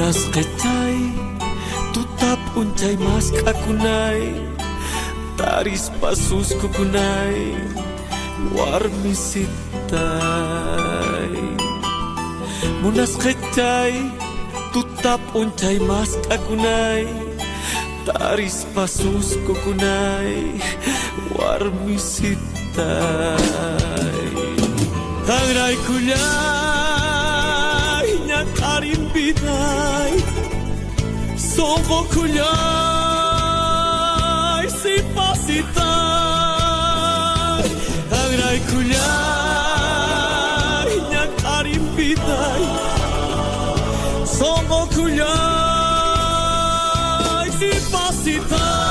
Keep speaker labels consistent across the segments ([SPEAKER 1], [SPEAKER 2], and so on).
[SPEAKER 1] Munas kecai tutap uncai mas kakunai taris pasus kukunai warmi sitai. Munas kecai tutap uncai mas kakunai taris pasus kukunai warmi sitai. Tangrai kulai nyakarin binai Songko kulai sipasitai. Tangrai kulai nyakarin binai Songko kulai sipasitai.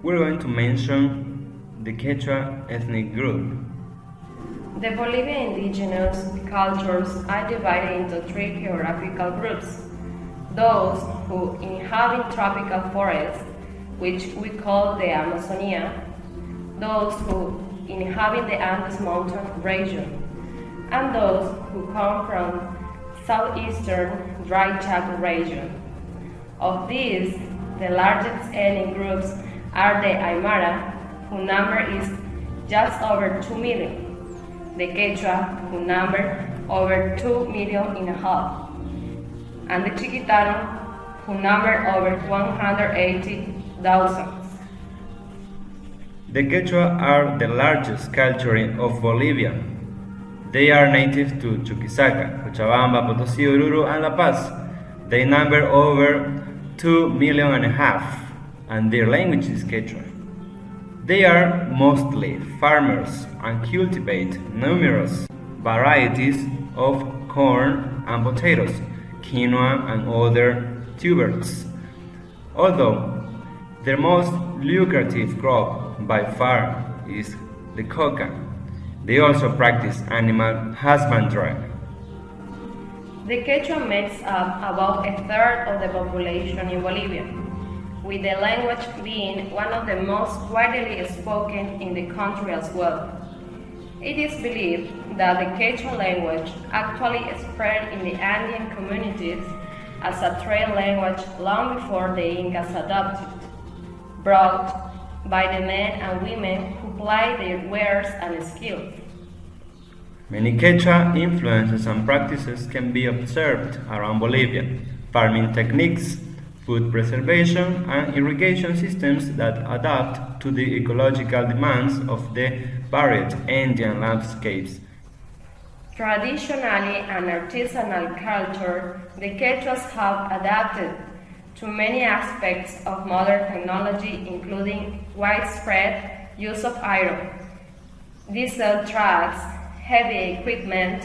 [SPEAKER 2] We're going to mention the Quechua ethnic group.
[SPEAKER 3] The Bolivian indigenous cultures are divided into three geographical groups. Those who inhabit tropical forests, which we call the Amazonia, those who inhabit the Andes mountain region, and those who come from southeastern dry Chaco region. Of these, the largest ethnic groups are the aymara, whose number is just over 2 million, the quechua, whose number over 2.5 million, and the chiquitano, whose number over 180,000.
[SPEAKER 2] The Quechua are the largest culture of Bolivia. They are native to Chuquisaca, Cochabamba, Potosí, Oruro, and La Paz. They number over 2.5 million, and their language is Quechua. They are mostly farmers and cultivate numerous varieties of corn and potatoes, quinoa and other tubers. Although their most lucrative crop by far is the coca, they also practice animal husbandry.
[SPEAKER 3] The Quechua makes up about a third of the population in Bolivia, with the language being one of the most widely spoken in the country as well. It is believed that the Quechua language actually spread in the Andean communities as a trade language long before the Incas adopted it, brought by the men and women who plied their wares and skills.
[SPEAKER 2] Many Quechua influences and practices can be observed around Bolivia: farming techniques, food preservation, and irrigation systems that adapt to the ecological demands of the varied Andean landscapes.
[SPEAKER 3] Traditionally and artisanal culture, the Quechuas have adapted to many aspects of modern technology, including widespread use of iron, diesel trucks, heavy equipment,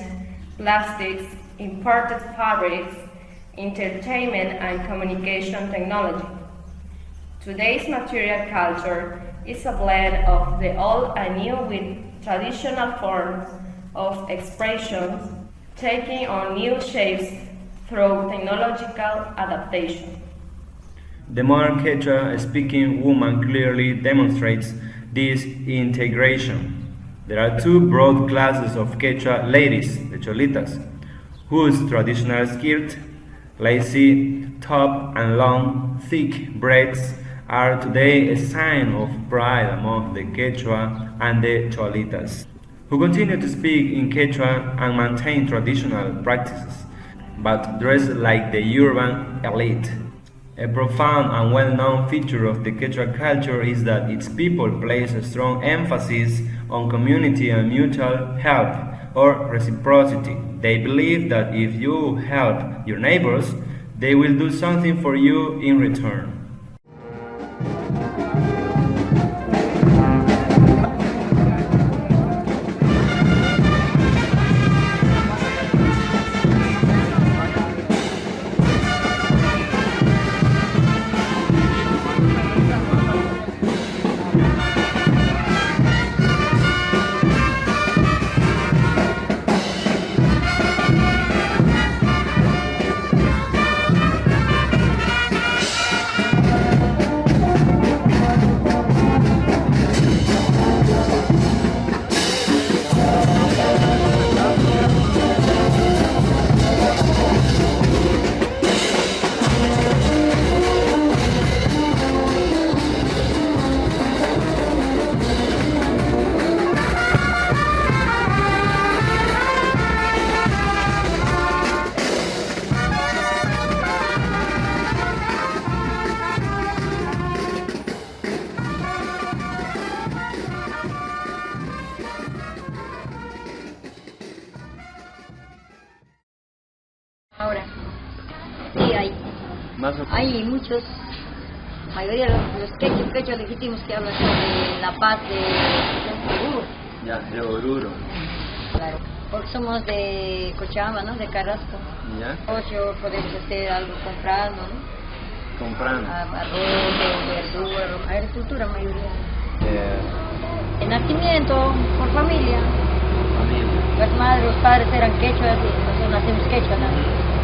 [SPEAKER 3] plastics, imported fabrics, entertainment and communication technology. Today's material culture is a blend of the old and new with traditional forms of expression taking on new shapes through technological adaptation.
[SPEAKER 2] The modern Quechua-speaking woman clearly demonstrates this integration. There are two broad classes of Quechua ladies, the cholitas, whose traditional skirt, lacy top, and long, thick braids are today a sign of pride among the Quechua and the cholitas, who continue to speak in Quechua and maintain traditional practices, but dress like the urban elite. A profound and well-known feature of the Quechua culture is that its people place a strong emphasis on community and mutual help or reciprocity. They believe that if you help your neighbors, they will do something for you in return. Más o...
[SPEAKER 4] Hay muchos, mayoría de los quechos legítimos que hablan de La Paz, de Oruro.
[SPEAKER 2] Ya, de Oruro.
[SPEAKER 4] Claro, porque somos de Cochabamba, ¿no? De Carrasco.
[SPEAKER 2] Ya.
[SPEAKER 4] Ocho, podemos hacer algo comprando, ¿no?
[SPEAKER 2] Comprando.
[SPEAKER 4] Arroz, verdura, agricultura mayoría. El nacimiento, por familia. Las madres, los padres eran quechuas y nosotros nacimos quechua, ¿no?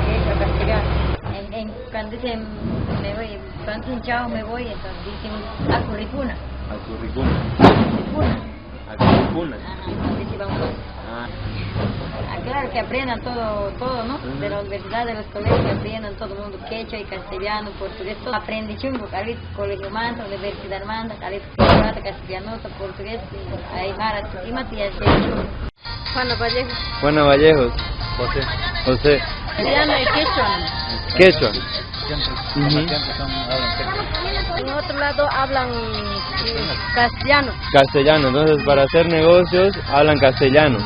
[SPEAKER 4] Quechua, castellano. Cuando dicen me voy, cuando dicen chao me voy, entonces dicen acurricuna.
[SPEAKER 2] Acurricuna.
[SPEAKER 4] Ajá, entonces vamos. Claro, que aprendan todo, ¿no? De la universidad, de los colegios, que aprendan todo el mundo quechua y castellano, portugués, todo aprende chungo, ahorita colegio manda, universidad manda, ahorita castellano, portugués, aymara, y Matías, Juana Vallejos.
[SPEAKER 2] Juana Vallejos. José.
[SPEAKER 4] Castellano y quechua.
[SPEAKER 2] Quechua.
[SPEAKER 4] En otro lado hablan castellano.
[SPEAKER 2] Castellano, entonces para hacer negocios hablan castellano,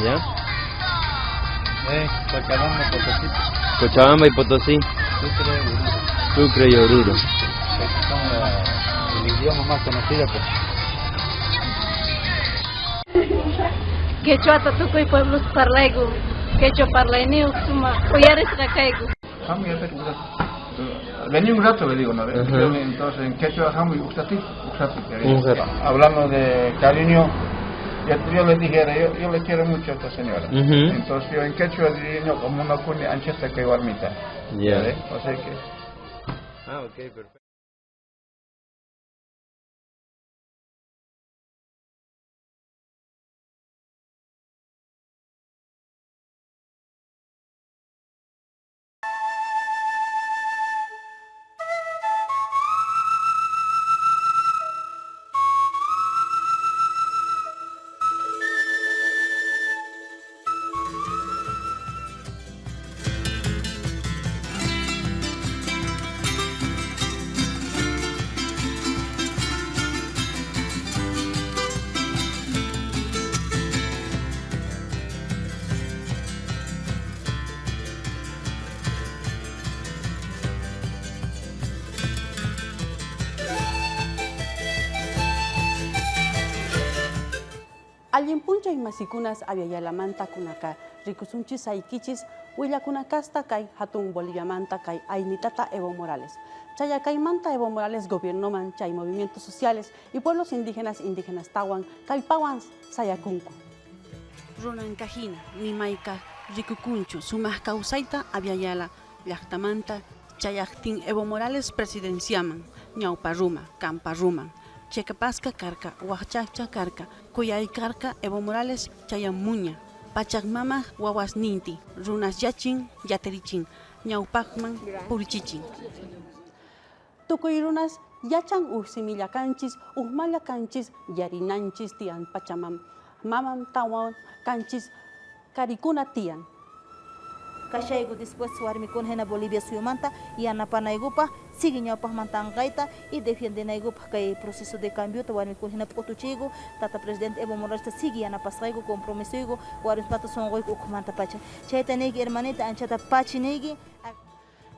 [SPEAKER 2] ¿ya? Cochabamba y Potosí. Sucre y Oruro.
[SPEAKER 5] Son el idioma más conocido.
[SPEAKER 4] Quechua tatuco y pueblos parlaigo. Quechua parlaineo, suma, collares tracaigo.
[SPEAKER 5] Vení un rato, le digo, ¿no? Entonces en quechua, Hamu y Uxati. Hablando de cariño, yo les dijera, yo le quiero mucho a esta señora. Entonces yo en quechua diría como una cuña ancheta que guarmita.
[SPEAKER 2] Ya.
[SPEAKER 5] O sea que...
[SPEAKER 2] Ok, perfecto.
[SPEAKER 6] Allimpuncha y masikunas aviayalamanta kunaka, rikusunchis aikichis, huillakunakasta kai hatun boliviamanta kai ainitata Evo Morales. Chayacaimanta Evo Morales gobiernoman chay movimientos sociales y pueblos indígenas tawan kaipawan sayacuncu. Runancajina, nimaika, rikukunchu, sumas causaita aviayala, llactamanta, chayactin Evo Morales presidenciaman, ñauparruma, camparruman. Checapasca carca, Huachacha carca, Cuyay carca, Evo Morales, Chayamuña, Pachacmama, Guaguas Ninti, Runas Yachin, Yaterichin, Ñaupacman, Purichichin. Tukuy runas Yachan Usimilla canchis, Usmalla canchis, Yarinanchis tian Pachamam, Mamam tawan canchis, Caricuna tian.
[SPEAKER 7] Kashaygu después warmikun hena Bolivia suyumanta y anapanaigupa sigue ñawpaj mantangaita y defiende naigupa kay proceso de cambio ta warmikun hena potuchigu tata presidente Evo Morales sigue anapasaigu compromiso warmis pata songoigu ukumanta pacha chayta negi hermanita anchata pachi negi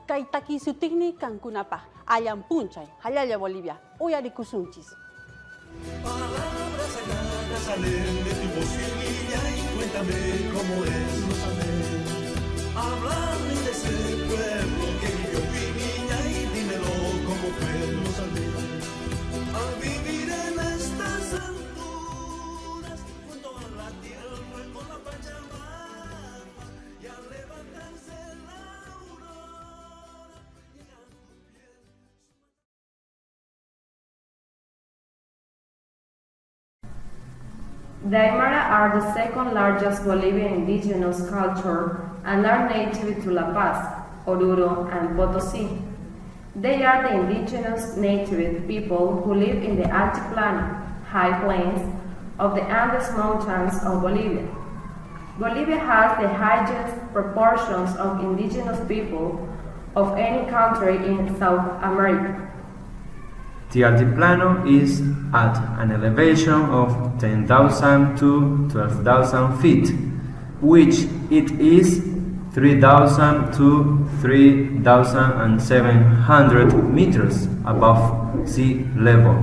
[SPEAKER 6] kay takisutigni cankunapa allampunchay halaya Bolivia uyarikusunchis.
[SPEAKER 1] Palabras sagradas salen de tu voz niña y cuéntame cómo es no saber. Háblame de ese pueblo que vivió mi niña y dímelo cómo fue no saber. Al vivir en estas alturas, junto a la tierra con la Pachamama, y al levantarse la aurora, llega a tu piel.
[SPEAKER 3] The Aymara are the second largest Bolivian indigenous culture and are native to La Paz, Oruro, and Potosí. They are the indigenous native people who live in the altiplano, high plains, of the Andes Mountains of Bolivia. Bolivia has the highest proportions of indigenous people of any country in South America.
[SPEAKER 2] The altiplano is at an elevation of 10,000 to 12,000 feet, which it is 3,000 to 3,700 meters above sea level.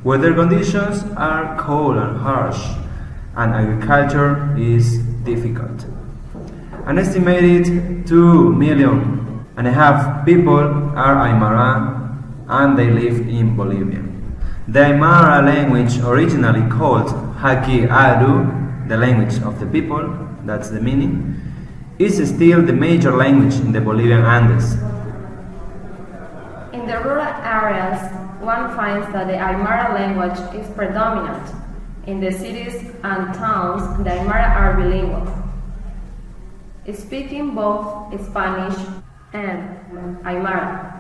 [SPEAKER 2] Weather conditions are cold and harsh, and agriculture is difficult. An estimated 2.5 million people are Aymara, and they live in Bolivia. The Aymara language, originally called Haki Aru, the language of the people, that's the meaning, is still the major language in the Bolivian Andes.
[SPEAKER 3] In the rural areas, one finds that the Aymara language is predominant. In the cities and towns, the Aymara are bilingual, speaking both Spanish and Aymara.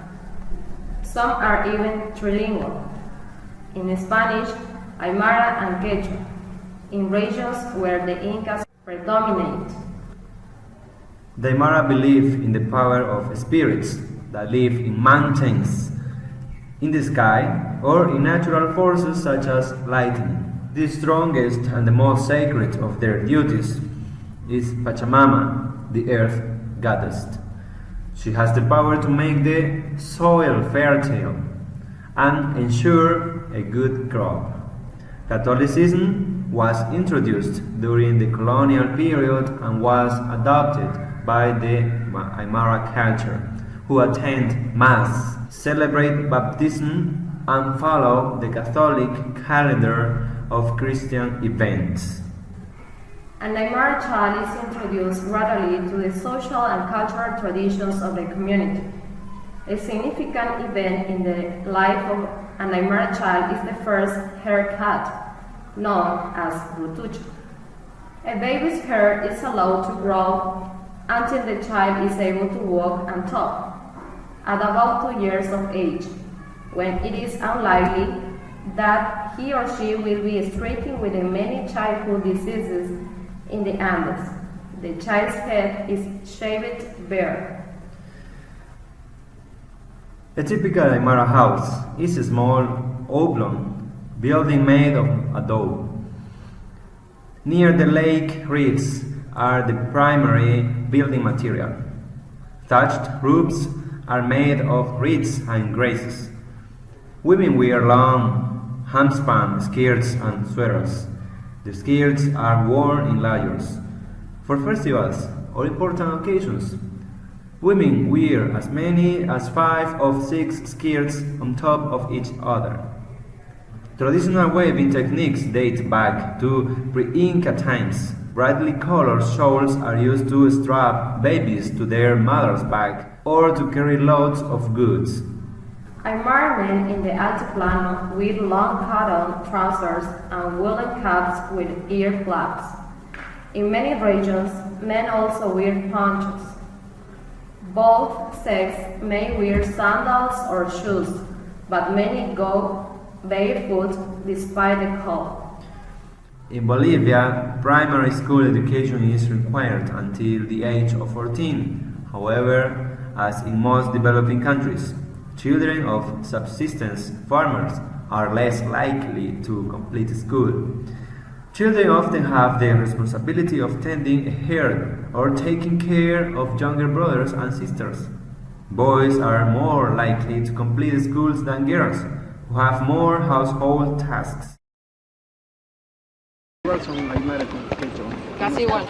[SPEAKER 3] Some are even trilingual. In Spanish, Aymara and Quechua, in regions where the Incas predominate.
[SPEAKER 2] The Aymara believe in the power of spirits that live in mountains, in the sky, or in natural forces such as lightning. The strongest and the most sacred of their duties is Pachamama, the earth goddess. She has the power to make the soil fertile and ensure a good crop. Catholicism was introduced during the colonial period and was adopted by the Aymara culture, who attend Mass, celebrate baptism, and follow the Catholic calendar of Christian events.
[SPEAKER 3] An Aymara child is introduced gradually to the social and cultural traditions of the community. A significant event in the life of an Aymara child is the first haircut, known as rutucho. A baby's hair is allowed to grow until the child is able to walk and talk, at about 2 years of age, when it is unlikely that he or she will be stricken with the many childhood diseases in the Andes. The child's head is shaved bare.
[SPEAKER 2] A typical Aymara house is a small oblong building made of adobe. Near the lake reeds are the primary building material. Thatched roofs are made of reeds and grasses. Women wear long homespun skirts and sweaters. The skirts are worn in layers. For festivals or important occasions, women wear as many as 5 or 6 skirts on top of each other. Traditional weaving techniques date back to pre-Inca times. Brightly colored shawls are used to strap babies to their mother's back or to carry loads of goods.
[SPEAKER 3] Aymara men in the Altiplano wear long cotton trousers and woolen caps with ear flaps. In many regions, men also wear ponchos. Both sexes may wear sandals or shoes, but many go barefoot despite the cold.
[SPEAKER 2] In Bolivia, primary school education is required until the age of 14. However, as in most developing countries, children of subsistence farmers are less likely to complete school. Children often have the responsibility of tending a herd or taking care of younger brothers and sisters. Boys are more likely to complete schools than girls, who have more household tasks.
[SPEAKER 5] Igual son aymara con quechua.
[SPEAKER 3] Casi igual.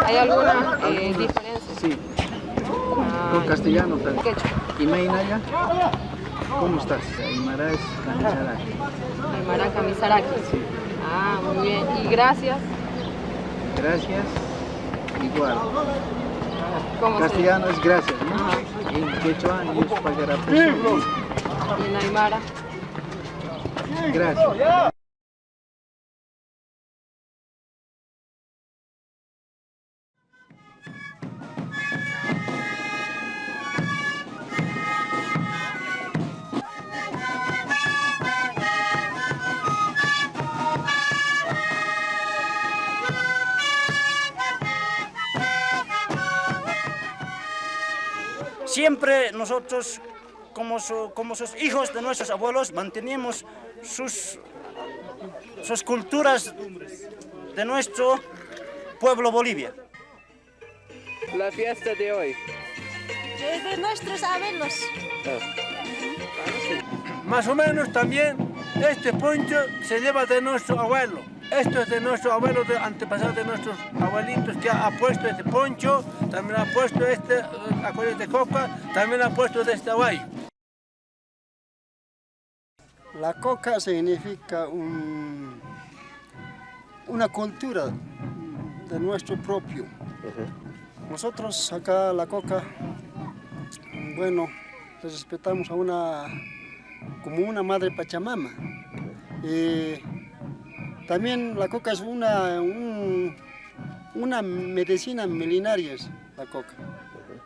[SPEAKER 3] ¿Hay alguna diferencia?
[SPEAKER 5] Sí. Con castellano también.
[SPEAKER 3] Quechua.
[SPEAKER 5] ¿Y Mainaya? ¿Cómo estás? Aymara es camisaraki.
[SPEAKER 3] Aymara camisaraki.
[SPEAKER 5] Sí.
[SPEAKER 3] Ah, muy bien. ¿Y gracias?
[SPEAKER 5] Gracias. Igual.
[SPEAKER 3] ¿Cómo
[SPEAKER 5] Castellano es gracias, ¿no?
[SPEAKER 3] Ajá.
[SPEAKER 5] En quechua ellos pagarán por su.
[SPEAKER 3] ¿Y en Aymara?
[SPEAKER 5] Gracias.
[SPEAKER 8] Siempre nosotros, como sus hijos de nuestros abuelos, mantenemos sus culturas de nuestro pueblo Bolivia.
[SPEAKER 2] la fiesta de hoy?
[SPEAKER 7] De nuestros abuelos.
[SPEAKER 9] Más o menos también este poncho se lleva de nuestro abuelo. Esto es de nuestro abuelo, de antepasado de nuestros abuelitos, que ha puesto este poncho, también ha puesto este acollas de coca, también ha puesto de este aguayo.
[SPEAKER 10] La coca significa una cultura de nuestro propio. Nosotros acá la coca, bueno, respetamos como una madre Pachamama. También la coca es una medicina milenaria, la coca.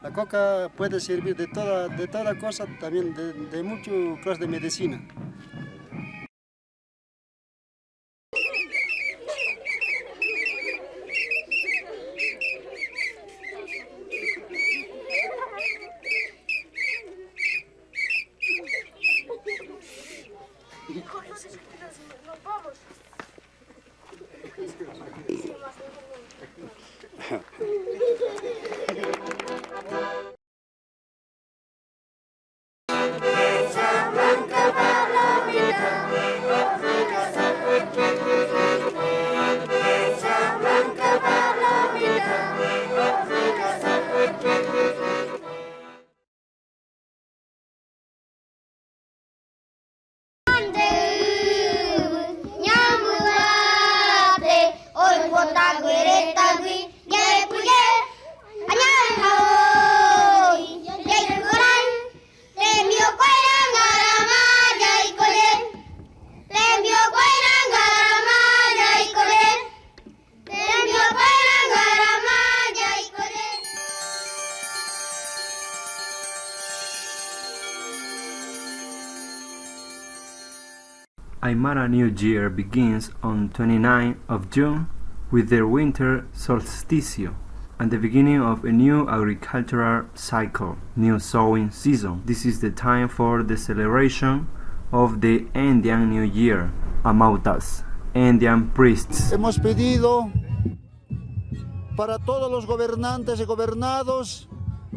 [SPEAKER 10] La coca puede servir de toda cosa, también de muchas clases de medicina.
[SPEAKER 2] Aymara New Year begins on 29th of June with their winter solsticio and the beginning of a new agricultural cycle, new sowing season. This is the time for the celebration of the Indian New Year, amautas, Indian priests.
[SPEAKER 10] Hemos pedido para todos los gobernantes y gobernados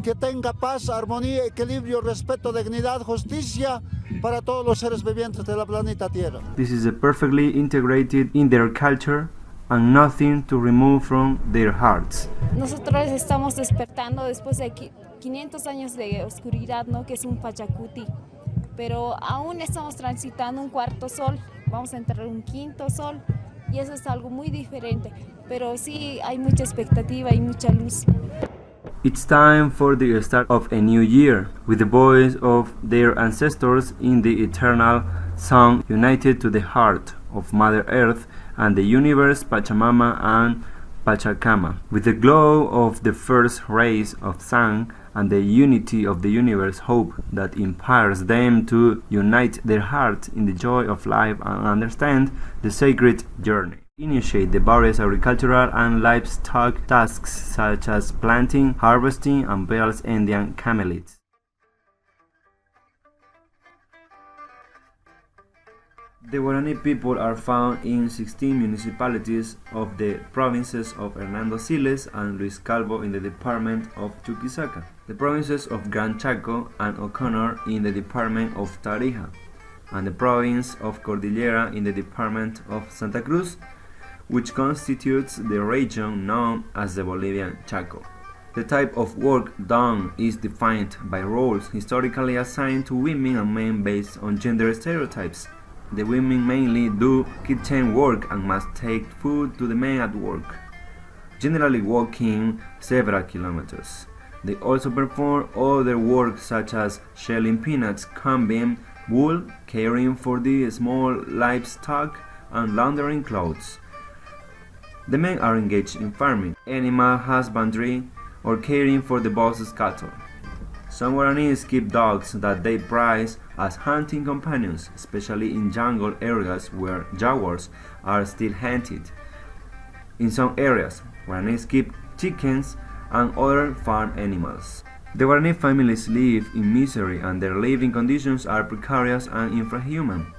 [SPEAKER 10] que tenga paz, armonía, equilibrio, respeto, dignidad, justicia para todos los seres vivientes de la planeta Tierra.
[SPEAKER 2] This is perfectly integrated in their culture and nothing to remove from their hearts.
[SPEAKER 11] Nosotros estamos despertando después de 500 años de oscuridad, ¿no? Que es un pachacuti, pero aún estamos transitando un cuarto sol, vamos a entrar un quinto sol y eso es algo muy diferente, pero sí hay mucha expectativa y mucha luz.
[SPEAKER 2] It's time for the start of a new year, with the voice of their ancestors in the eternal song united to the heart of Mother Earth and the universe, Pachamama and Pachacama, with the glow of the first rays of sun and the unity of the universe hope that inspires them to unite their hearts in the joy of life and understand the sacred journey. Initiate the various agricultural and livestock tasks such as planting, harvesting, and build Indian camelids. The Guarani people are found in 16 municipalities of the provinces of Hernando Siles and Luis Calvo in the department of Chuquisaca, the provinces of Gran Chaco and O'Connor in the department of Tarija, and the province of Cordillera in the department of Santa Cruz, which constitutes the region known as the Bolivian Chaco. The type of work done is defined by roles historically assigned to women and men based on gender stereotypes. The women mainly do kitchen work and must take food to the men at work, generally walking several kilometers. They also perform other work such as shelling peanuts, combing wool, caring for the small livestock, and laundering clothes. The men are engaged in farming, animal husbandry, or caring for the boss's cattle. Some Guaranis keep dogs that they prize as hunting companions, especially in jungle areas where jaguars are still hunted. In some areas, Guaranis keep chickens and other farm animals. The Guarani families live in misery and their living conditions are precarious and infrahuman.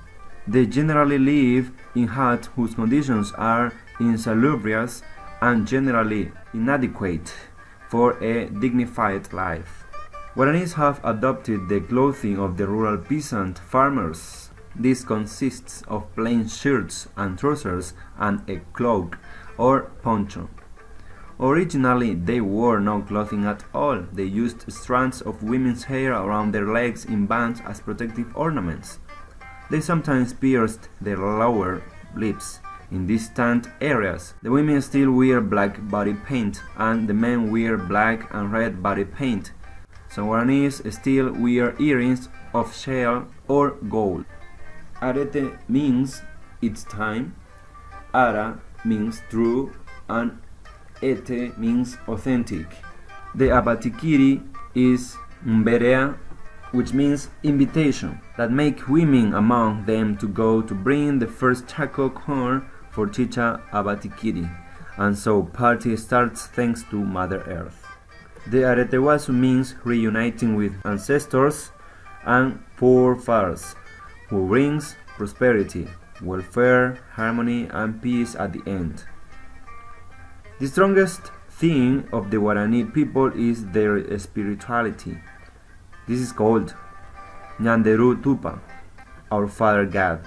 [SPEAKER 2] They generally live in huts whose conditions are insalubrious and generally inadequate. for a dignified life. Guaranis have adopted the clothing of the rural peasant farmers. This consists of plain shirts and trousers and a cloak or poncho. Originally, they wore no clothing at all. They used strands of women's hair around their legs in bands as protective ornaments. They sometimes pierced their lower lips in distant areas. The women still wear black body paint, and the men wear black and red body paint. Some Guaranis still wear earrings of shell or gold. Arete means it's time, ara means true, and ete means authentic. The abatikiri is mberea, which means invitation, that make women among them to go to bring the first chaco corn for chicha abatikiri, and so party starts thanks to Mother Earth. The aretewasu means reuniting with ancestors and forefathers, who brings prosperity, welfare, harmony, and peace at the end. The strongest thing of the Guarani people is their spirituality. This is called Nyanderu Tupa, our Father God.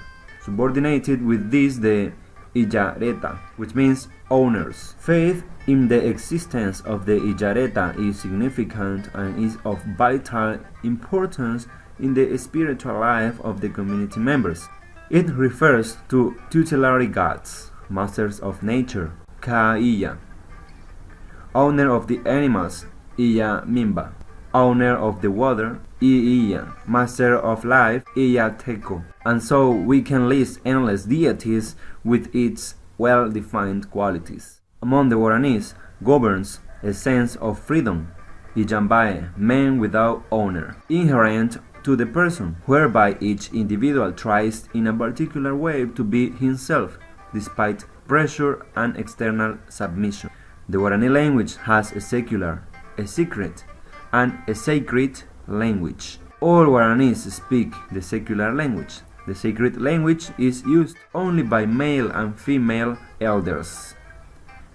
[SPEAKER 2] Subordinated with this the Illareta, which means owners. Faith in the existence of the Illareta is significant and is of vital importance in the spiritual life of the community members. It refers to tutelary gods, masters of nature, Ka'illa, owner of the animals, Iya Mimba, owner of the water, Iya, master of life, Iya Teko. And so we can list endless deities with its well-defined qualities. Among the Guaranis governs a sense of freedom, Ijambae, man without owner, inherent to the person, whereby each individual tries in a particular way to be himself, despite pressure and external submission. The Guarani language has a secular, a secret, and a sacred language. All Guaranis speak the secular language. The sacred language is used only by male and female elders.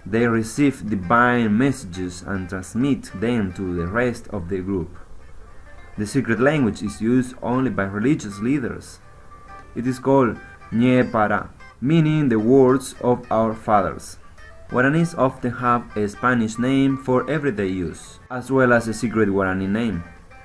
[SPEAKER 2] They receive divine messages and transmit them to the rest of the group. The secret language is used only by religious leaders. It is called Nye Para, meaning the words of our fathers. Guaranis often have a Spanish name for everyday use, as well as a secret Guarani name.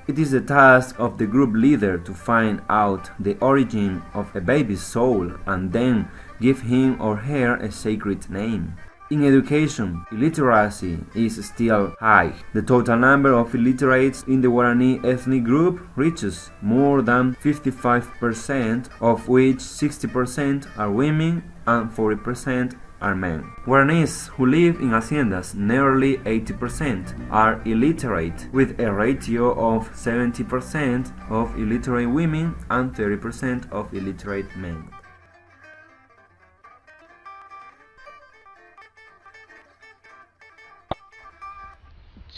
[SPEAKER 2] It is the task of the group leader to find out the origin of a baby's soul and then give him or her a sacred name. In education, illiteracy is still high. The total number of illiterates in the Guarani ethnic group reaches more than 55%, of which 60% are women and 40% are men. Guaranis who live in haciendas, nearly 80%, are illiterate, with a ratio of 70% of illiterate women and 30% of illiterate men.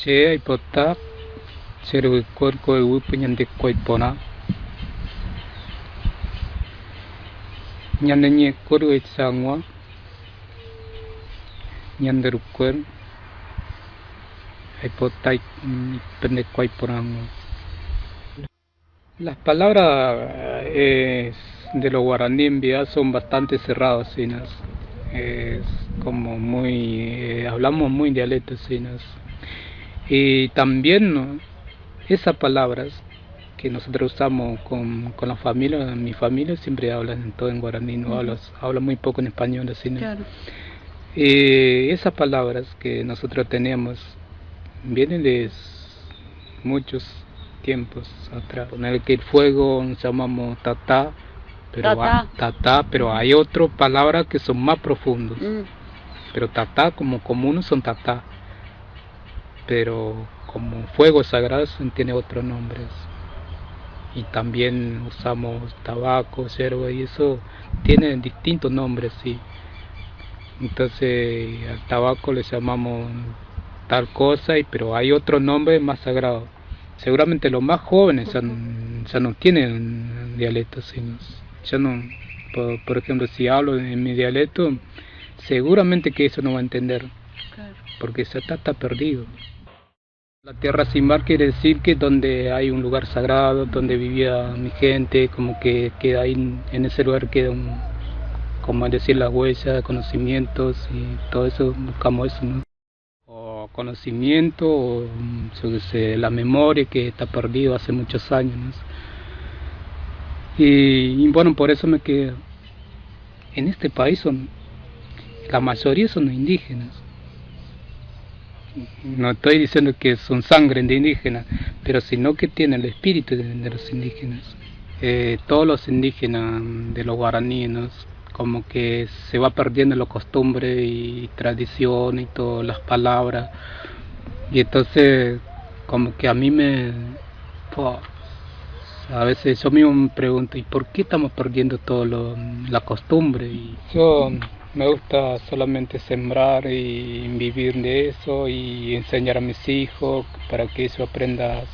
[SPEAKER 12] Che ay potak seru kon ko penyandik koi pona nyandenye koru sangwa nyanderukon ay potak pendek koi ponango. Las palabras de los guaraní en Vía son bastante cerradas, ¿sí? Es como muy hablamos muy dialectos, ¿sí? Y también, ¿no?, esas palabras que nosotros usamos con la familia, mi familia siempre hablan todo en guaraní, no habla muy poco en español, así, ¿no? Claro. Esas palabras que nosotros tenemos vienen de muchos tiempos atrás. En el que el fuego llamamos tatá, pero hay otras palabras que son más profundas. Pero tatá como común son tatá, pero como fuego sagrado tiene otros nombres. Y también usamos tabaco, yerba, y eso tiene distintos nombres, sí. Entonces al tabaco le llamamos tal cosa, pero hay otro nombre más sagrado. Seguramente los más jóvenes ya no tienen dialecto, sino ya no, por ejemplo, si hablo en mi dialecto, seguramente que eso no va a entender, claro, porque ya está perdido. La tierra sin mar quiere decir que donde hay un lugar sagrado, donde vivía mi gente, como que queda ahí, en ese lugar queda como decir, las huellas, conocimientos y todo eso, buscamos eso, ¿no? O conocimiento, o yo qué sé, la memoria que está perdido hace muchos años, ¿no? Y bueno, por eso me quedo. En este país la mayoría son indígenas. No estoy diciendo que son sangre de indígenas, pero sino que tienen el espíritu de los indígenas. Todos los indígenas de los guaraníes, como que se va perdiendo la costumbre y tradición y todas las palabras. Y entonces, como que a mí a veces yo mismo me pregunto, ¿y por qué estamos perdiendo toda la costumbre? Y yo me gusta solamente sembrar y vivir de eso y enseñar a mis hijos para que ellos aprendan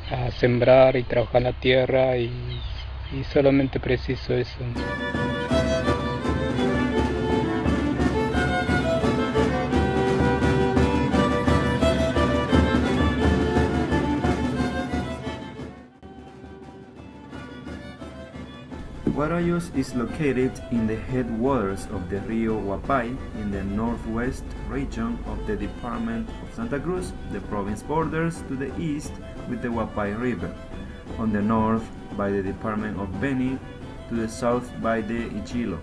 [SPEAKER 12] a sembrar y trabajar la tierra y solamente preciso eso.
[SPEAKER 2] Guarayos is located in the headwaters of the Rio Huapay in the northwest region of the department of Santa Cruz. The province borders to the east with the Huapay River, on the north by the department of Beni, to the south by the Ichilo,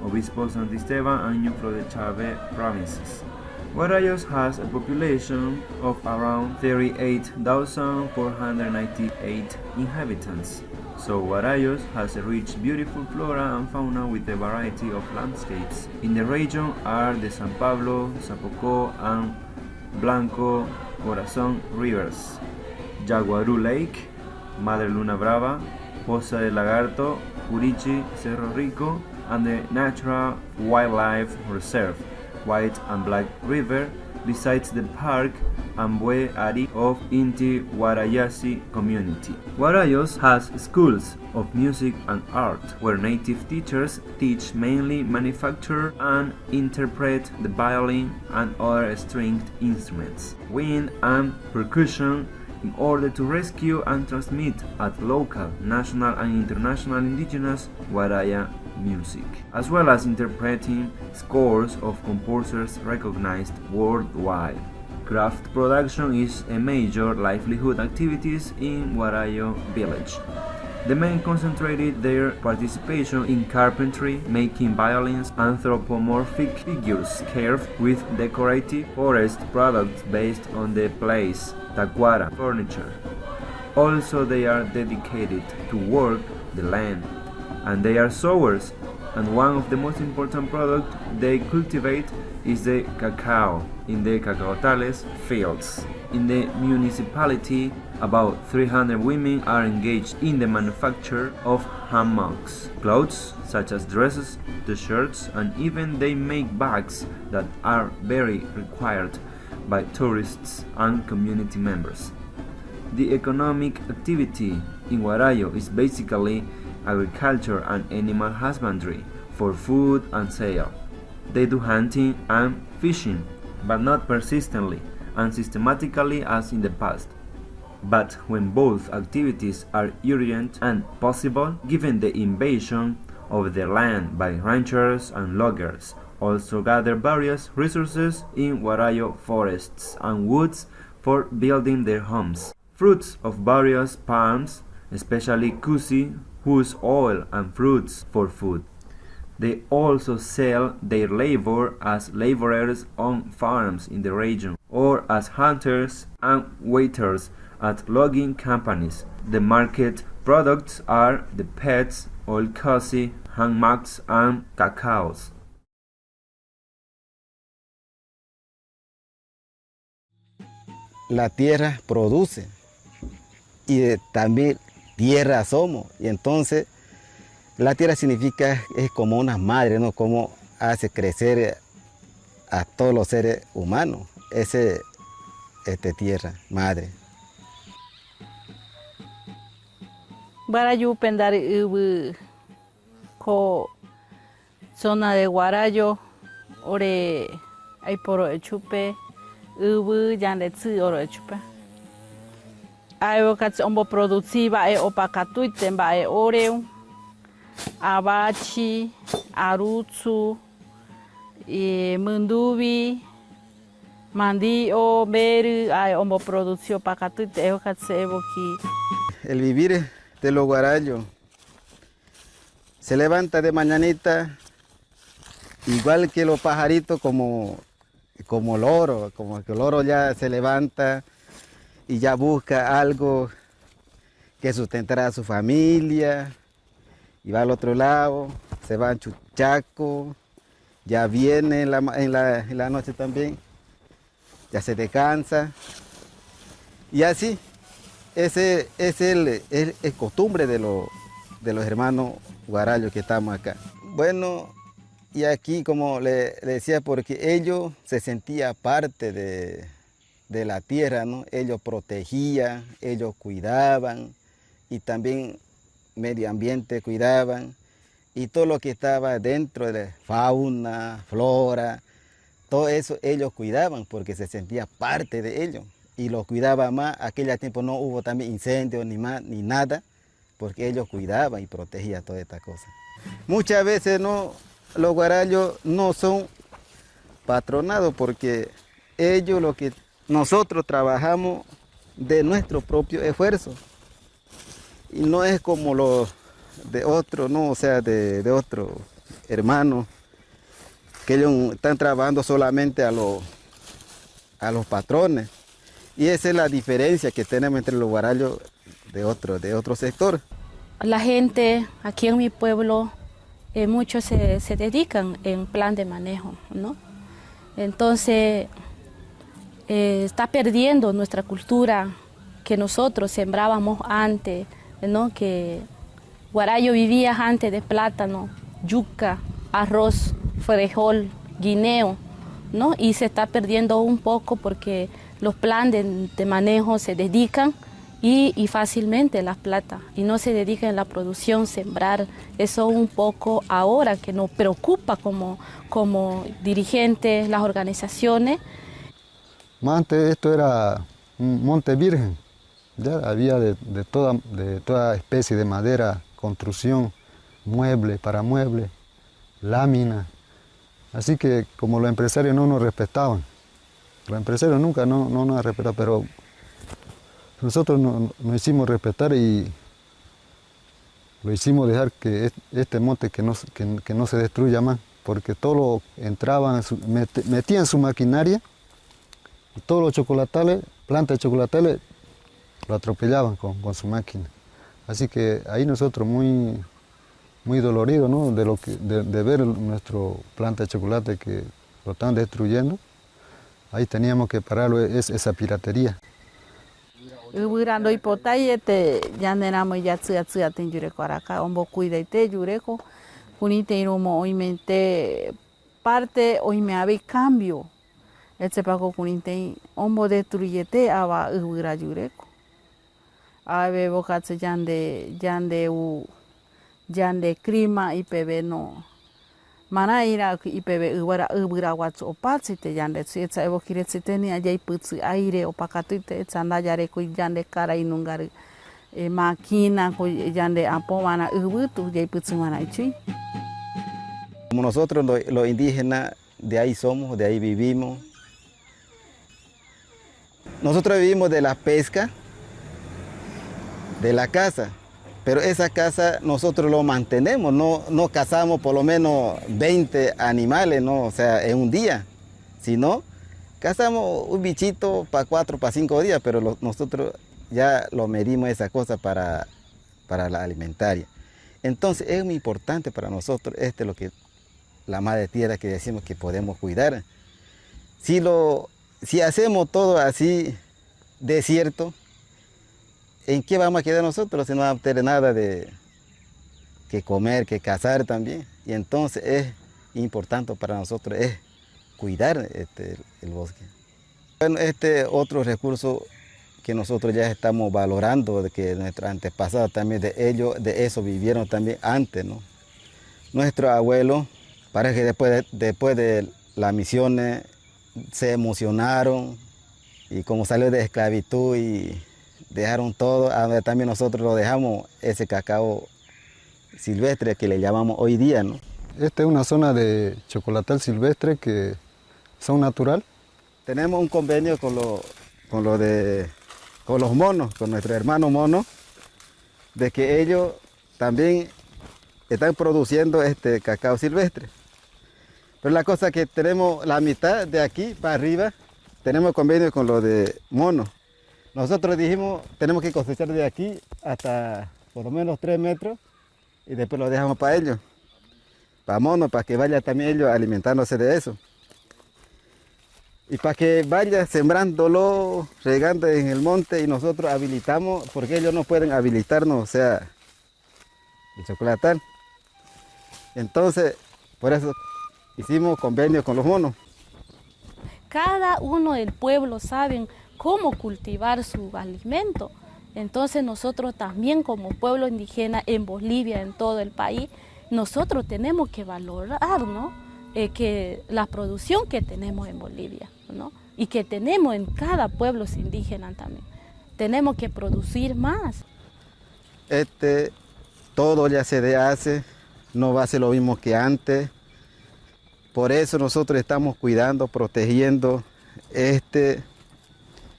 [SPEAKER 2] Obispo Santisteban and Ñuflo de Chave provinces. Guarayos has a population of around 38,498 inhabitants. So Guarayos has a rich, beautiful flora and fauna with a variety of landscapes. In the region are the San Pablo, Zapocó, and Blanco Corazón rivers, Yaguarú Lake, Madre Luna Brava, Poza del Lagarto, Curichi, Cerro Rico, and the Natural Wildlife Reserve, White and Black River, besides the park Ambue Ari of Inti Guarayasi community. Guarayos has schools of music and art, where native teachers teach mainly manufacture and interpret the violin and other stringed instruments, wind and percussion, in order to rescue and transmit at local, national and international indigenous Guaraya music, as well as interpreting scores of composers recognized worldwide. Craft production is a major livelihood activities in Guarayo village. The men concentrated their participation in carpentry, making violins, anthropomorphic figures carved with decorative forest products based on the place, taquara furniture. Also they are dedicated to work the land, and they are sowers, and one of the most important products they cultivate is the cacao in the cacaotales fields. In the municipality, about 300 women are engaged in the manufacture of hammocks, clothes such as dresses, t-shirts, and even they make bags that are very required by tourists and community members. The economic activity in Guarayo is basically agriculture and animal husbandry for food and sale. They do hunting and fishing, but not persistently and systematically as in the past. But when both activities are urgent and possible, given the invasion of the land by ranchers and loggers, also gather various resources in Guarayo forests and woods for building their homes. Fruits of various palms, especially cusi, whose oil and fruits for food. They also sell their labor as laborers on farms in the region, or as hunters and waiters at logging companies. The market products are the pets, oil cusi, hammocks, and cacaos.
[SPEAKER 13] La tierra produce y también tierra somos, y entonces la tierra significa, es como una madre, ¿no? Como hace crecer a todos los seres humanos, ese tierra, madre.
[SPEAKER 6] Guarayo pendar ko zona de Guarayo, ore hay por chupe, ubu yande tsi oro chupa. Ayo katsi ombo produciva e opakatuite mba e oreu, abachi, arutsu, mundubi, mandio, beru, ay ombo producio opakatuite e katsi evoki.
[SPEAKER 13] El vivir de los guarayos se levanta de mañanita igual que los pajaritos como loro, como que el loro ya se levanta y ya busca algo que sustentará a su familia, y va al otro lado, se va a Chuchaco, ya viene en la noche también, ya se descansa, y así, ese es el costumbre de los hermanos guarayos que estamos acá. Bueno, y aquí como le decía, porque ellos se sentían parte de la tierra, ¿no? Ellos protegían, ellos cuidaban y también medio ambiente cuidaban y todo lo que estaba dentro de fauna, flora, todo eso ellos cuidaban porque se sentía parte de ellos y lo cuidaban más. Aquel tiempo no hubo también incendios ni nada porque ellos cuidaban y protegían todas estas cosas. Muchas veces los guarayos no son patronados porque ellos nosotros trabajamos de nuestro propio esfuerzo y no es como los de otros, no, o sea, de otros hermanos que ellos están trabajando solamente a los patrones, y esa es la diferencia que tenemos entre los guarayos de otro sector.
[SPEAKER 6] La gente aquí en mi pueblo, muchos se dedican en plan de manejo, ¿no? Entonces está perdiendo nuestra cultura que nosotros sembrábamos antes, ¿no? Que guarayo vivía antes de plátano, yuca, arroz, frijol, guineo, ¿no? Y se está perdiendo un poco porque los planes de manejo se dedican y fácilmente las plata y no se dedican a la producción, sembrar. Eso un poco ahora que nos preocupa como dirigentes, las organizaciones.
[SPEAKER 14] Antes esto era un monte virgen, ya había de toda especie de madera, construcción, mueble para mueble, lámina. Así que como los empresarios no nos respetaban, los empresarios nunca no nos respetaban, pero nosotros nos hicimos respetar y lo hicimos dejar que este monte que no se destruya más, porque todos entraban, metían su maquinaria y todos los chocolatales, plantas de chocolatales, lo atropellaban con su máquina. Así que ahí nosotros muy doloridos, ¿no? de ver nuestro planta de chocolate que lo están destruyendo. Ahí teníamos que parar esa piratería.
[SPEAKER 6] Ubirando ipotayete yanderamo yatsia ten yureko araka ombo cuidaite yureko kunite iromo oimente parte oime ave cambio etse pago kunite ombo destruyete ava ubira yureko ave bokatse yande clima ipebe no mana ira ipebe ubira watsu opatsite yande etsa evo kiretsite ni ajai putsu aire opakatuite etsa ndayare ku yande kara inungari máquina ku yande apo mana ubutu jai putsu mana ichi.
[SPEAKER 13] Como nosotros los indígenas de ahí somos, de ahí vivimos. Nosotros vivimos de la pesca, de la caza. Pero esa casa nosotros lo mantenemos, no cazamos por lo menos 20 animales, ¿no? O sea, en un día, sino cazamos un bichito para 4, para 5 días, pero nosotros ya lo medimos esa cosa para la alimentaria. Entonces es muy importante para nosotros, es lo que la madre tierra que decimos que podemos cuidar. Si hacemos todo así desierto, ¿en qué vamos a quedar nosotros si no vamos a tener nada que comer, que cazar también? Y entonces es importante para nosotros cuidar el bosque. Bueno, otro recurso que nosotros ya estamos valorando, de que nuestros antepasados también de eso vivieron también antes, ¿no? Nuestros abuelos, parece que después de las misiones se emocionaron y como salió de esclavitud y dejaron todo, ahora también nosotros lo dejamos, ese cacao silvestre que le llamamos hoy día, ¿no?
[SPEAKER 14] Esta es una zona de chocolatal silvestre que son natural.
[SPEAKER 13] Tenemos un convenio con los monos, con nuestros hermanos monos, de que ellos también están produciendo este cacao silvestre. Pero la cosa es que tenemos la mitad de aquí para arriba, tenemos convenio con los de monos. Nosotros dijimos, tenemos que cosechar de aquí hasta por lo menos 3 metros y después lo dejamos para ellos, para monos, para que vayan también ellos alimentándose de eso. Y para que vaya sembrándolo, regando en el monte y nosotros habilitamos, porque ellos no pueden habilitarnos, o sea, el chocolatal. Entonces, por eso hicimos convenio con los monos.
[SPEAKER 6] Cada uno del pueblo sabe cómo cultivar su alimento. Entonces nosotros también como pueblo indígena en Bolivia, en todo el país, nosotros tenemos que valorar, ¿no? Que la producción que tenemos en Bolivia, ¿no? Y que tenemos en cada pueblo indígena también. Tenemos que producir más.
[SPEAKER 13] Todo ya se hace, no va a ser lo mismo que antes. Por eso nosotros estamos cuidando, protegiendo este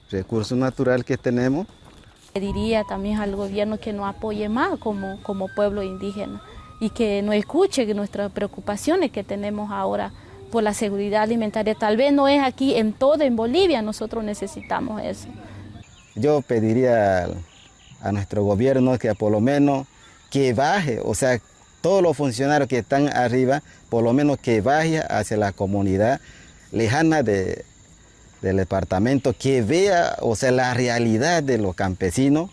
[SPEAKER 13] recurso natural que tenemos.
[SPEAKER 6] Diría también al gobierno que nos apoye más como pueblo indígena y que nos escuche nuestras preocupaciones que tenemos ahora por la seguridad alimentaria. Tal vez no es aquí en Bolivia, nosotros necesitamos eso.
[SPEAKER 13] Yo pediría a nuestro gobierno que por lo menos que baje, o sea, todos los funcionarios que están arriba, por lo menos que baje hacia la comunidad lejana del departamento, que vea, o sea, la realidad de los campesinos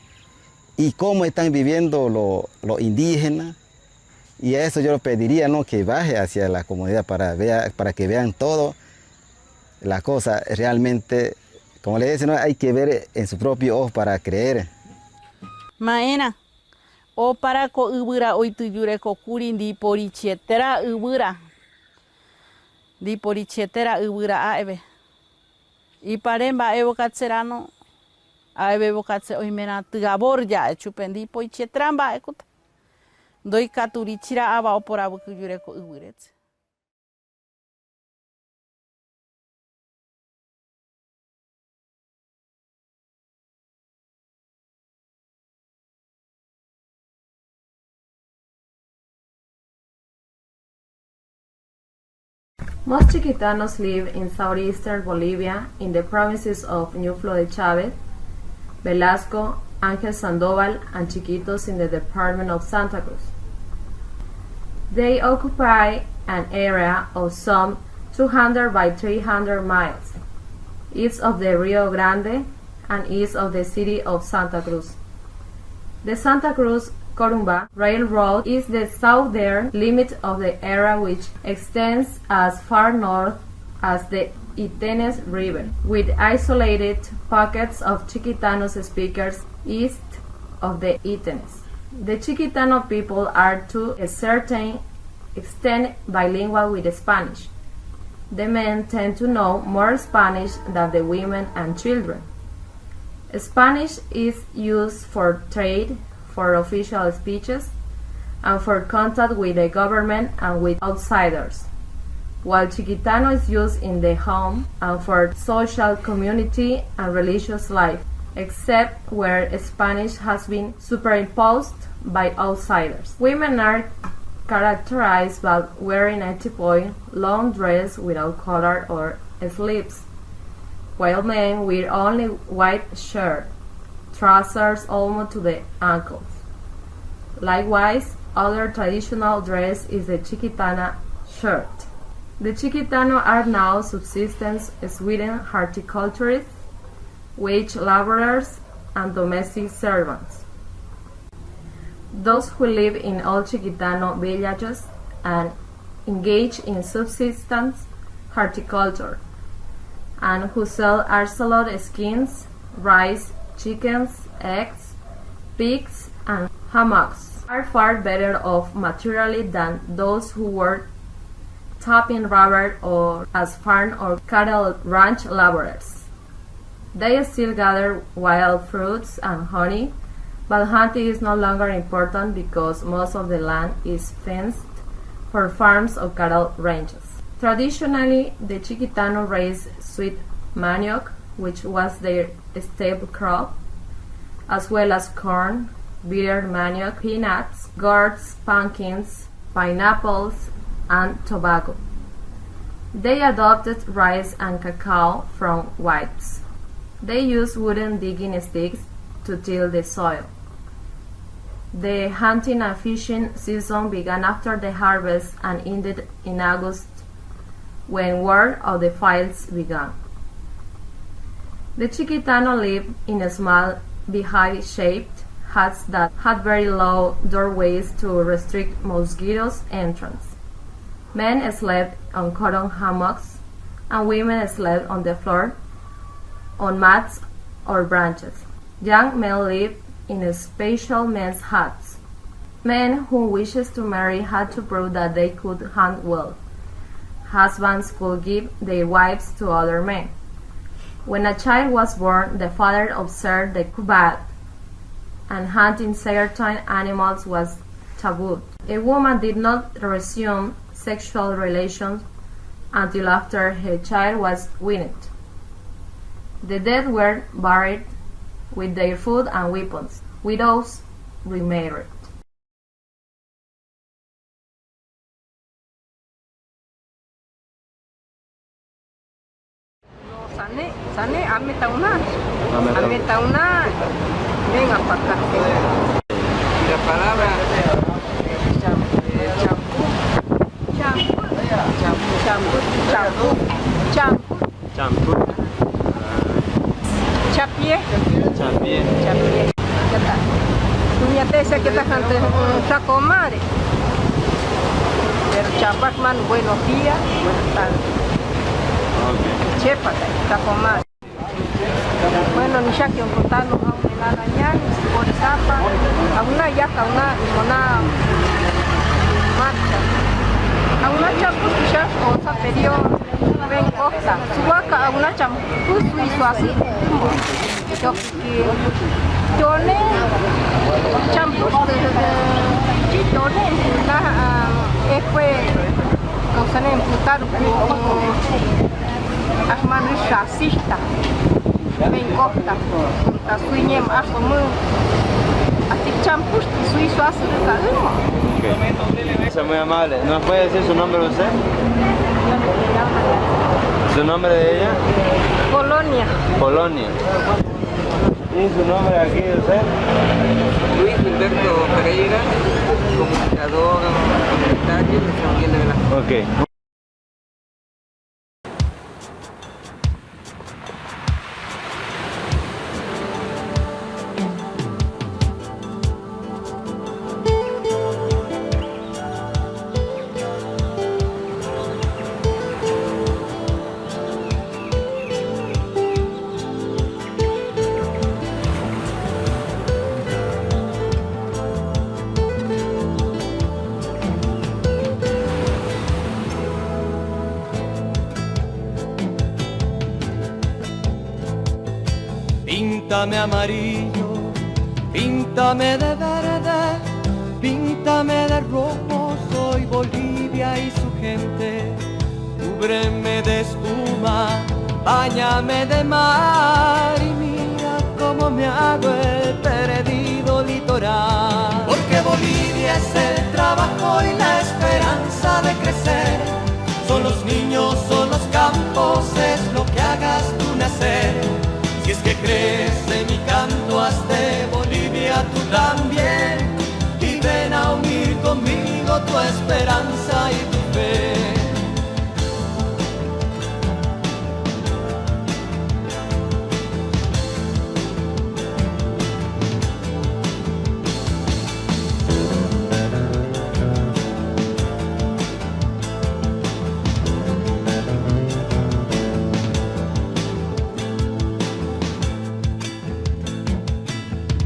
[SPEAKER 13] y cómo están viviendo los indígenas. Y a eso yo lo pediría, ¿no? Que baje hacia la comunidad para que vean todo la cosa realmente, como le dicen, ¿no? Hay que ver en su propio ojo para creer.
[SPEAKER 15] Maena, o para ko ubura oituyure ko kurin di porichetera ubura. Di porichetera ubura aebe. Y paremba evocatserano, aebe evocatse oimena tugabor ya chupendi porichetran ekut. Doi katurichira aba opora bukuyure ko uburetse.
[SPEAKER 3] Most Chiquitanos live in southeastern Bolivia in the provinces of Ñuflo de Chávez, Velasco, Ángel Sandoval, and Chiquitos in the department of Santa Cruz. They occupy an area of some 200 by 300 miles, east of the Rio Grande and east of the city of Santa Cruz. The Santa Cruz-Corumba Railroad is the southern limit of the area, which extends as far north as the Itenes River, with isolated pockets of Chiquitanos speakers east of the Itenes. The Chiquitano people are to a certain extent bilingual with Spanish. The men tend to know more Spanish than the women and children. Spanish is used for trade, for official speeches, and for contact with the government and with outsiders, while Chiquitano is used in the home and for social, community, and religious life, except where Spanish has been superimposed by outsiders. Women are characterized by wearing a tipoy, long dress without collar or sleeves, while men wear only white shirt, trousers almost to the ankles. Likewise, other traditional dress is the Chiquitana shirt. The Chiquitano are now subsistence Sweden horticulturists, wage laborers, and domestic servants. Those who live in old Chiquitano villages and engage in subsistence horticulture, and who sell axolotl skins, rice, chickens, eggs, pigs, and hammocks, are far better off materially than those who work chopping rubber or as farm or cattle ranch laborers. They still gather wild fruits and honey, but hunting is no longer important because most of the land is fenced for farms or cattle ranches. Traditionally, the Chiquitano raised sweet manioc, which was their staple crop, as well as corn, bitter manioc, peanuts, gourds, pumpkins, pineapples, and tobacco. They adopted rice and cacao from whites. They used wooden digging sticks to till the soil. The hunting and fishing season began after the harvest and ended in August when war of the fields began. The Chiquitano lived in small beehive-shaped huts that had very low doorways to restrict mosquitoes' entrance. Men slept on cotton hammocks, and women slept on the floor, on mats or branches. Young men lived in special men's huts. Men who wished to marry had to prove that they could hunt well. Husbands could give their wives to other men. When a child was born, the father observed the kubbat, and hunting certain animals was taboo. A woman did not resume sexual relations until after her child was weaned. The dead were buried with their food and weapons. Widows remarried.
[SPEAKER 16] Sane ame tauna venga para acá. La palabra champú. Chapie. Punya tesa kita cante chacomare. Pero chapas man buenos días, buenas tardes. Chepa, chacomare. Bueno, ni shaki un contano a un arañán, por zapa, a una yaca, una marcha. A una champú quizás cosa superior. Ven costa, suaka a una champú suizo así. Yo le champú chitone fue cosa ne imputar asman racista. Ven costa, ta sueñem asomu. Así champú suizo así de cadena.
[SPEAKER 2] Es muy amable. ¿Nos puede decir su nombre usted? ¿Su nombre de ella?
[SPEAKER 16] Polonia.
[SPEAKER 2] Polonia. ¿Y su nombre aquí de usted?
[SPEAKER 17] Luis Gilberto Pereira, comunicador comunitario de San Miguel de Velasco.
[SPEAKER 2] Ok.
[SPEAKER 18] Píntame amarillo, píntame de verde, píntame de rojo, soy Bolivia y su gente. Cúbreme de espuma, báñame de mar y mira cómo me hago el perdido litoral. Porque Bolivia es el trabajo y la esperanza de crecer. Son los niños, son los campos, es lo que hagas tú nacer. Si es que crees en mi canto, haz de Bolivia tú también. Y ven a unir conmigo tu esperanza y tu fe.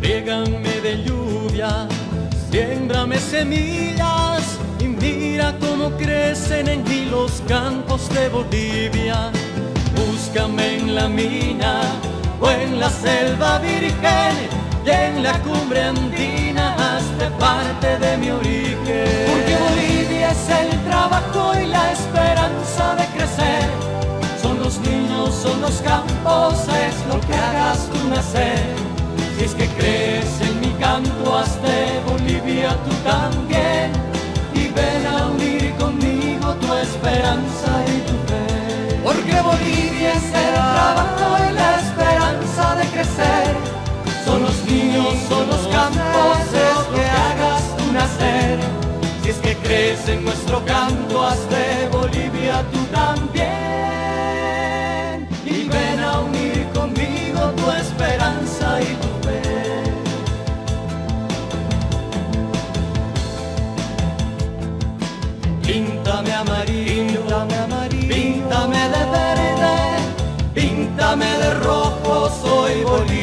[SPEAKER 18] Riégame de lluvia, siémbrame semillas y mira cómo crecen en ti los campos de Bolivia. Búscame en la mina, o en la selva virgen y en la cumbre andina, hazte parte de mi origen. Porque Bolivia es el trabajo y la esperanza de crecer, son los niños, son los campos, es lo que hagas tú nacer. Si es que crees en mi canto, haz de Bolivia tú también, y ven a unir conmigo tu esperanza y tu fe. Porque Bolivia es el trabajo y la esperanza de crecer, son los niños, son los campos, es lo que hagas tú nacer. Si es que crees en nuestro canto, haz de Bolivia tú también, y ven a unir conmigo tu esperanza y tu fe. Píntame amarillo, píntame de verde, píntame de rojo, soy Bolivia.